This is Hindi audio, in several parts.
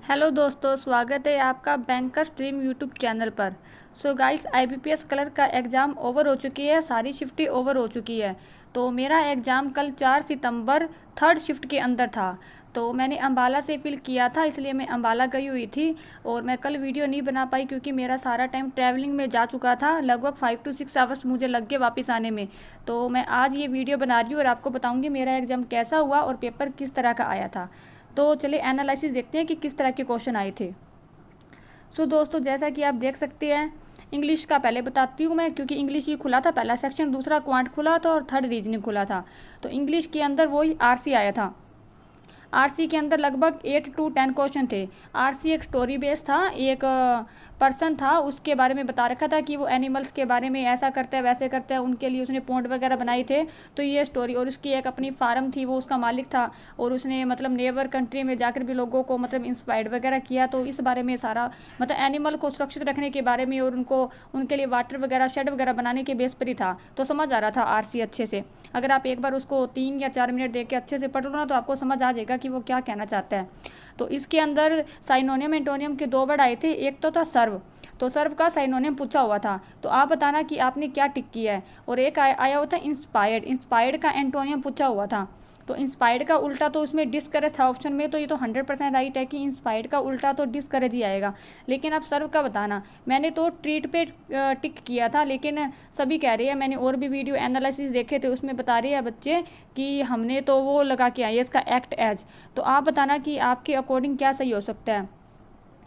हेलो दोस्तों, स्वागत है आपका बैंकर्स ड्रीम यूट्यूब चैनल पर। सो गाइस, आईबीपीएस क्लर्क का एग्ज़ाम ओवर हो चुकी है, सारी शिफ्टें ओवर हो चुकी है। तो मेरा एग्ज़ाम कल 4 सितंबर थर्ड शिफ्ट के अंदर था। तो मैंने अम्बाला से फिल किया था, इसलिए मैं अम्बाला गई हुई थी और मैं कल वीडियो नहीं बना पाई क्योंकि मेरा सारा टाइम ट्रैवलिंग में जा चुका था। लगभग 5 to 6 आवर्स मुझे लग गए वापस आने में। तो मैं आज ये वीडियो बना रही हूँ और आपको बताऊँगी मेरा एग्ज़ाम कैसा हुआ और पेपर किस तरह का आया था। तो चलिए एनालिसिस देखते हैं कि किस तरह के क्वेश्चन आए थे। सो दोस्तों, जैसा कि आप देख सकते हैं, इंग्लिश का पहले बताती हूँ मैं, क्योंकि इंग्लिश ही खुला था पहला सेक्शन, दूसरा क्वांट खुला था और थर्ड रीजनिंग खुला था। तो इंग्लिश के अंदर वही आरसी आया था। आरसी के अंदर लगभग 8 to 10 क्वेश्चन थे। आरसी एक स्टोरी बेस्ड था, एक पर्सन था, उसके बारे में बता रखा था कि वो एनिमल्स के बारे में ऐसा करता है वैसे करता है, उनके लिए उसने पॉइंट वगैरह बनाए थे। तो ये स्टोरी, और उसकी एक अपनी फार्म थी, वो उसका मालिक था और उसने मतलब नेबर कंट्री में जाकर भी लोगों को मतलब इंस्पायर्ड वगैरह किया। तो इस बारे में सारा मतलब एनिमल को सुरक्षित रखने के बारे में और उनको उनके लिए वाटर वगैरह शेड वगैरह बनाने के बेस पर ही था। तो समझ आ रहा था आरसी अच्छे से। अगर आप एक बार उसको 3 या 4 मिनट देख के अच्छे से पढ़ लो ना, तो आपको समझ आ जाएगा कि वो क्या कहना चाहता है। तो इसके अंदर साइनोनियम एंटोनियम के 2 वर्ड आए थे। एक तो था सर्व, तो सर्व का साइनोनियम पूछा हुआ था, तो आप बताना कि आपने क्या टिक किया है। और एक आया हुआ था इंस्पायर्ड, इंस्पायर्ड का एंटोनियम पूछा हुआ था। तो इंस्पायर्ड का उल्टा तो उसमें डिस्करेज था ऑप्शन में, तो ये तो 100% राइट है कि इंस्पायर्ड का उल्टा तो डिस्करेज ही आएगा। लेकिन आप सर्व का बताना। मैंने तो ट्रीट पे टिक किया था, लेकिन सभी कह रहे हैं, मैंने और भी वीडियो एनालिसिस देखे थे, उसमें बता रहे हैं बच्चे कि हमने तो वो लगा के आए इसका एक्ट एज। तो आप बताना कि आपके अकॉर्डिंग क्या सही हो सकता है।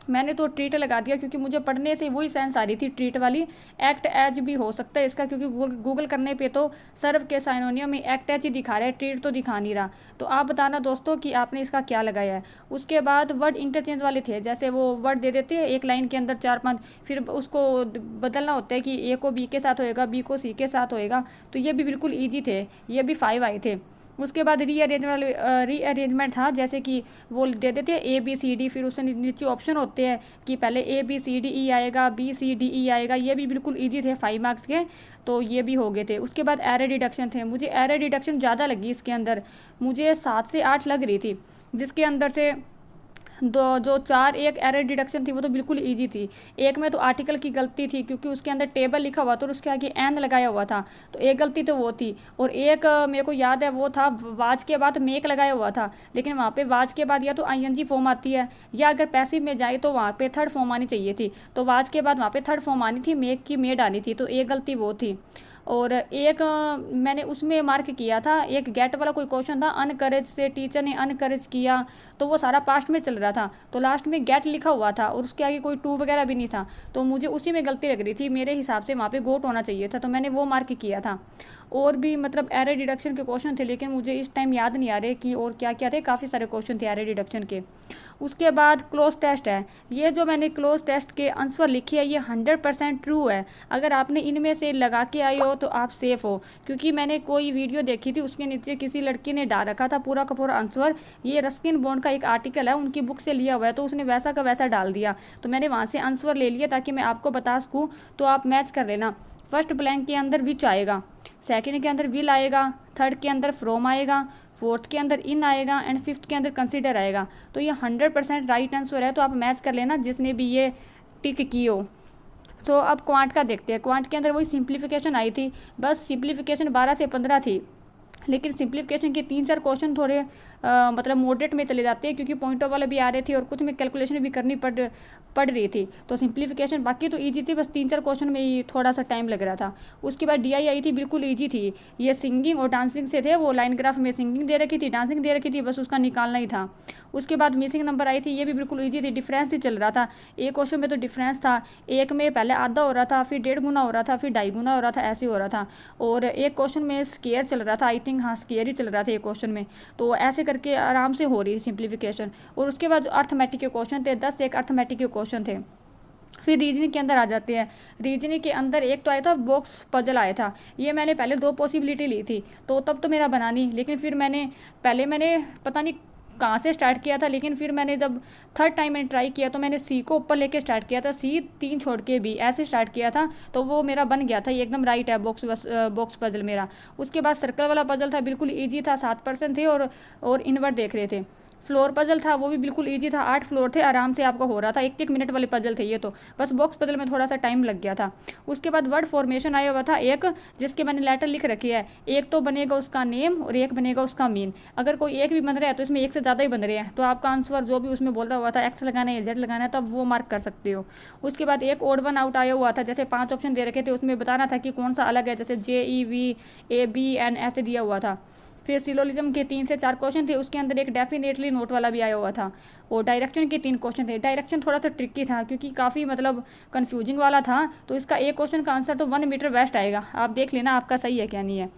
मैंने तो ट्रीट लगा दिया क्योंकि मुझे पढ़ने से वही सेंस आ रही थी ट्रीट वाली। एक्ट एज भी हो सकता है इसका, क्योंकि गूगल करने पे तो सर्व के साइनोनियम में एक्ट एज ही दिखा रहा है, ट्रीट तो दिखा नहीं रहा। तो आप बताना दोस्तों कि आपने इसका क्या लगाया है। उसके बाद वर्ड इंटरचेंज वाले थे, जैसे वो वर्ड दे देते हैं एक लाइन के अंदर 4-5, फिर उसको बदलना होता है कि ए को बी के साथ होएगा, बी को सी के साथ होएगा। तो ये भी बिल्कुल ईजी थे, ये भी 5 आए थे। उसके बाद रीअरेंजमेंट था, जैसे कि वो दे देते हैं ए बी सी डी, फिर उससे नीचे ऑप्शन होते हैं कि पहले A B C D E आएगा, बी सी डी ई आएगा। ये भी बिल्कुल इजी थे, 5 मार्क्स के। तो ये भी हो गए थे। उसके बाद एरर डिडक्शन थे। मुझे एरर डिडक्शन ज़्यादा लगी इसके अंदर, मुझे 7 से 8 लग रही थी, जिसके अंदर से दो जो 4 एक एरर डिडक्शन थी वो तो बिल्कुल इजी थी। एक में तो आर्टिकल की गलती थी, क्योंकि उसके अंदर टेबल लिखा हुआ था और उसके आगे एन लगाया हुआ था, तो एक गलती तो वो थी। और एक मेरे को याद है वो था वाज के बाद मेक लगाया हुआ था, लेकिन वहाँ पे वाज के बाद या तो आईएनजी फॉर्म आती है, या अगर पैसिव में जाए तो वहाँ पे थर्ड फॉर्म आनी चाहिए थी। तो वाज के बाद वहाँ पे थर्ड फॉर्म आनी थी, मेक की मेड आनी थी, तो एक गलती वो थी। और एक मैंने उसमें मार्क किया था, एक गेट वाला कोई क्वेश्चन था, अनकरेज से टीचर ने अनकरेज किया, तो वो सारा पास्ट में चल रहा था, तो लास्ट में गेट लिखा हुआ था और उसके आगे कोई टू वगैरह भी नहीं था। तो मुझे उसी में गलती लग रही थी, मेरे हिसाब से वहाँ पे गोट होना चाहिए था, तो मैंने वो मार्क किया था। और भी मतलब एरर डिडक्शन के क्वेश्चन थे, लेकिन मुझे इस टाइम याद नहीं आ रहे कि और क्या क्या थे, काफ़ी सारे क्वेश्चन थे एरर डिडक्शन के। उसके बाद क्लोज टेस्ट है। ये जो मैंने क्लोज टेस्ट के आंसर लिखे है, ये 100% ट्रू है। अगर आपने इनमें से लगा के आई हो तो आप सेफ हो, क्योंकि मैंने कोई वीडियो देखी थी, उसके नीचे किसी लड़की ने डाल रखा था पूरा का पूरा आंसर। ये रस्किन बॉन्ड का एक आर्टिकल है, उनकी बुक से लिया हुआ है, तो उसने वैसा का वैसा डाल दिया। तो मैंने वहाँ से आंसर ले लिया ताकि मैं आपको बता सकूँ, तो आप मैच कर लेना। फर्स्ट ब्लैंक के अंदर विच आएगा, सेकंड के अंदर विल आएगा, थर्ड के अंदर फ्रॉम आएगा, फोर्थ के अंदर इन आएगा एंड फिफ्थ के अंदर कंसिडर आएगा। तो ये 100% राइट आंसर है, तो आप मैच कर लेना जिसने भी ये टिक की हो। तो अब क्वांट का देखते हैं। क्वांट के अंदर वही सिंप्लीफिकेशन आई थी, बस सिंप्लीफिकेशन 12 से 15 थी, लेकिन सिंप्लीफिकेशन के 3-4 क्वेश्चन थोड़े मतलब मॉडरेट में चले जाते हैं, क्योंकि पॉइंटों वाले भी आ रहे थे और कुछ में कैलकुलेशन भी करनी पड़ रही थी। तो सिंप्लीफिकेशन बाकी तो ईजी थी, बस 3-4 क्वेश्चन में ही थोड़ा सा टाइम लग रहा था। उसके बाद डीआई आई थी, बिल्कुल ईजी थी। ये सिंगिंग और डांसिंग से थे, वो लाइन ग्राफ में सिंगिंग दे रखी थी, डांसिंग दे रखी थी, बस उसका निकालना ही था। उसके बाद मिसिंग नंबर आई थी, ये भी बिल्कुल ईजी थी, डिफरेंस ही चल रहा था। एक क्वेश्चन में तो डिफरेंस था, एक में पहले आधा हो रहा था, फिर 1.5 गुना हो रहा था, फिर 2.5 गुना हो रहा था, ऐसे हो रहा था। और एक क्वेश्चन में स्केयर चल रहा था, आई थिंक, हाँ स्केयर ही चल रहा था एक क्वेश्चन में। तो ऐसे करके आराम से हो रही थी सिंप्लीफिकेशन। और उसके बाद अर्थमेटिक के क्वेश्चन थे, 10 एक अर्थमेटिक के क्वेश्चन थे। फिर रीजनिंग के अंदर आ जाते हैं। रीजनिंग के अंदर एक तो आया था बॉक्स पजल आया था। ये मैंने पहले 2 पॉसिबिलिटी ली थी, तो तब तो मेरा बना नहीं, लेकिन फिर मैंने पता नहीं कहाँ से स्टार्ट किया था, लेकिन फिर मैंने जब थर्ड टाइम मैंने ट्राई किया तो मैंने सी को ऊपर लेके स्टार्ट किया था, सी 3 छोड़ के भी ऐसे स्टार्ट किया था, तो वो मेरा बन गया था। ये एकदम राइट है बॉक्स पजल मेरा। उसके बाद सर्कल वाला पजल था, बिल्कुल ईजी था, 7% थे और इनवर्ट देख रहे थे। फ्लोर पजल था वो भी बिल्कुल ईजी था, 8 फ्लोर थे, आराम से आपको हो रहा था, 1-1 मिनट वाले पजल थे ये तो, बस बॉक्स पजल में थोड़ा सा टाइम लग गया था। उसके बाद वर्ड फॉर्मेशन आया हुआ था एक, जिसके मैंने लेटर लिख रखी है, एक तो बनेगा उसका नेम और एक बनेगा उसका मीन। अगर कोई एक भी बन रहा है तो इसमें एक से ज़्यादा ही बन रहे हैं, तो आपका आंसर जो भी उसमें बोल रहा हुआ था एक्स लगाना है या जेड लगाना है तो आप वो मार्क कर सकते हो। उसके बाद एक ओड वन आउट आया हुआ था, जैसे 5 ऑप्शन दे रखे थे, उसमें बताना था कि कौन सा अलग है, जैसे JEVABN ऐसे दिया हुआ था। फिर सिलोलिज्म के 3 से 4 क्वेश्चन थे, उसके अंदर एक डेफिनेटली नोट वाला भी आया हुआ था। और डायरेक्शन के 3 क्वेश्चन थे। डायरेक्शन थोड़ा सा ट्रिकी था क्योंकि काफ़ी मतलब कन्फ्यूजिंग वाला था, तो इसका एक क्वेश्चन का आंसर तो 1 मीटर वेस्ट आएगा, आप देख लेना आपका सही है क्या नहीं है।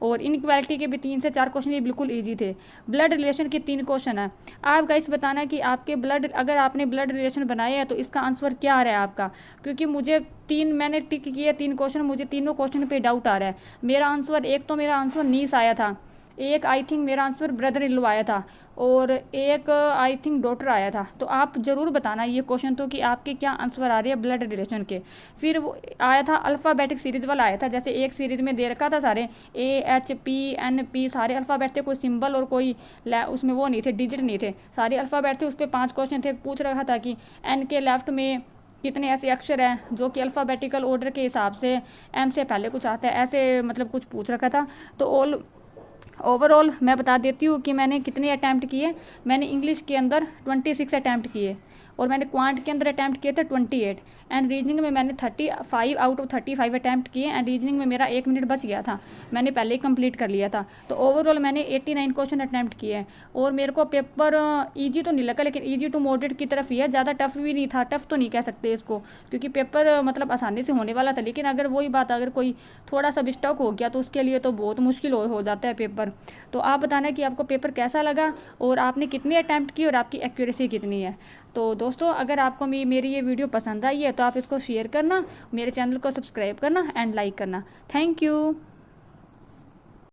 और इनक्वालिटी के भी 3 से 4 क्वेश्चन ये बिल्कुल ईजी थे। ब्लड रिलेशन के 3 क्वेश्चन है। आप गाइस बताना कि आपके ब्लड, अगर आपने ब्लड रिलेशन बनाए हैं तो इसका आंसर क्या आ रहा है आपका, क्योंकि मुझे मैंने टिक किए 3 क्वेश्चन, मुझे तीनों क्वेश्चन पे डाउट आ रहा है। मेरा आंसर, एक तो मेरा आंसर नीस आया था, एक आई थिंक मेरा आंसर ब्रदर इन लॉ आया था, और एक आई थिंक डॉटर आया था। तो आप ज़रूर बताना ये क्वेश्चन तो कि आपके क्या आंसर आ रहे हैं ब्लड रिलेशन के। फिर वो आया था अल्फ़ाबेटिक सीरीज़ वाला आया था, जैसे एक सीरीज़ में दे रखा था सारे AHPNP सारे अल्फ़ाबेट थे, कोई सिंबल और कोई उसमें वो नहीं थे, डिजिट नहीं थे, सारे अल्फ़ाबेट थे। उस पर 5 क्वेश्चन थे, पूछ रखा था कि एन के लेफ्ट में कितने ऐसे अक्षर हैं जो कि अल्फ़ाबेटिकल ऑर्डर के हिसाब से एम से पहले कुछ आता है, ऐसे मतलब कुछ पूछ रखा था। तो ओवरऑल मैं बता देती हूँ कि मैंने कितने अटैम्प्ट किए। मैंने इंग्लिश के अंदर 26 अटैम्प्ट किए, और मैंने क्वांट के अंदर अटैम्प्ट किए थे 28, एंड रीजनिंग में मैंने 35 आउट ऑफ 35 अटैम्प्ट किए, एंड रीजनिंग में मेरा 1 मिनट बच गया था, मैंने पहले ही कंप्लीट कर लिया था। तो ओवरऑल मैंने 89 क्वेश्चन अटैम्प्ट किए हैं। और मेरे को पेपर ईजी तो नहीं लगा, लेकिन ईजी टू मॉडरेट की तरफ ही है, ज़्यादा टफ भी नहीं था, टफ तो नहीं कह सकते इसको, क्योंकि पेपर मतलब आसानी से होने वाला था। लेकिन अगर वही बात, अगर कोई थोड़ा सा भी स्टक हो गया तो उसके लिए तो बहुत मुश्किल हो जाता है पेपर। तो आप बताना कि आपको पेपर कैसा लगा, और आपने कितने अटैम्प्ट किए, और आपकी एक्यूरेसी कितनी है। तो दोस्तों, अगर आपको मेरी ये वीडियो पसंद आई है तो आप इसको शेयर करना, मेरे चैनल को सब्सक्राइब करना एंड लाइक करना। Thank you.